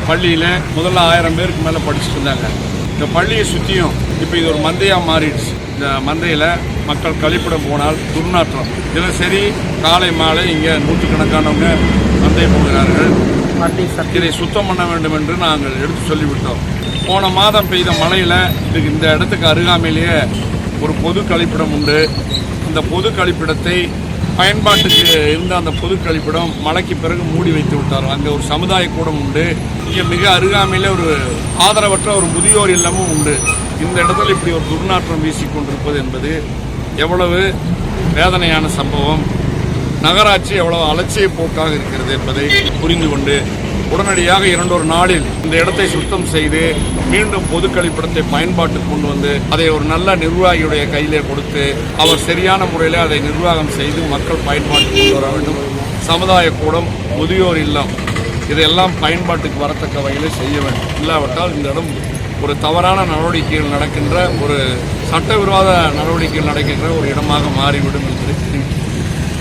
பள்ளியில் முதல்ல 1000 பேருக்கு மேலே படிச்சுட்டு இருந்தாங்க. இந்த பள்ளியை சுற்றியும் இப்போ இது ஒரு மந்தையாக மாறிடுச்சு. இந்த மந்தையில் மக்கள் கழிப்பிடம் போனால் துர்நாற்றம். தினசரி காலை மாலை இங்கே நூற்றுக்கணக்கானவங்க மந்தை போகிறார்கள். இதை சுத்தம் பண்ண வேண்டும் என்று நாங்கள் எடுத்து சொல்லிவிட்டோம். போன மாதம் பெய்த மழையில் இதுக்கு இந்த இடத்துக்கு அருகாமையிலேயே ஒரு பொது கழிப்பிடம் உண்டு. அந்த பொது கழிப்பிடத்தை பயன்பாட்டுக்கு இருந்த அந்த பொது கழிப்பிடம் மழைக்கு பிறகு மூடி வைத்து விட்டார். அங்கே ஒரு சமுதாய கூடம் உண்டு. இங்கே மிக அருகாமையில் ஒரு ஆதரவற்ற ஒரு முதியோர் இல்லமும் உண்டு. இந்த இடத்துல இப்படி ஒரு துர்நாற்றம் வீசிக்கொண்டிருப்பது என்பது எவ்வளவு வேதனையான சம்பவம். நகராட்சி எவ்வளவு அலட்சிய போக்காக இருக்கிறது என்பதை புரிந்து கொண்டு உடனடியாக 2 நாளில் இந்த இடத்தை சுத்தம் செய்து மீண்டும் பொது கழிப்பிடத்தை பயன்பாட்டுக்கு கொண்டு வந்து அதை ஒரு நல்ல நிர்வாகியுடைய கையிலே கொடுத்து அவர் சரியான முறையில் அதை நிர்வாகம் செய்து மக்கள் பயன்பாட்டுக்கு கொண்டு வர வேண்டும். சமுதாய கூடம், முதியோர் இல்லம் இதையெல்லாம் பயன்பாட்டுக்கு வரத்தக்க வகையில் செய்ய வேண்டும். இல்லாவிட்டால் இந்த இடம் ஒரு தவறான நடவடிக்கைகள் நடக்கின்ற, ஒரு சட்டவிரோத நடவடிக்கைகள் நடக்கின்ற ஒரு இடமாக மாறிவிடும் என்று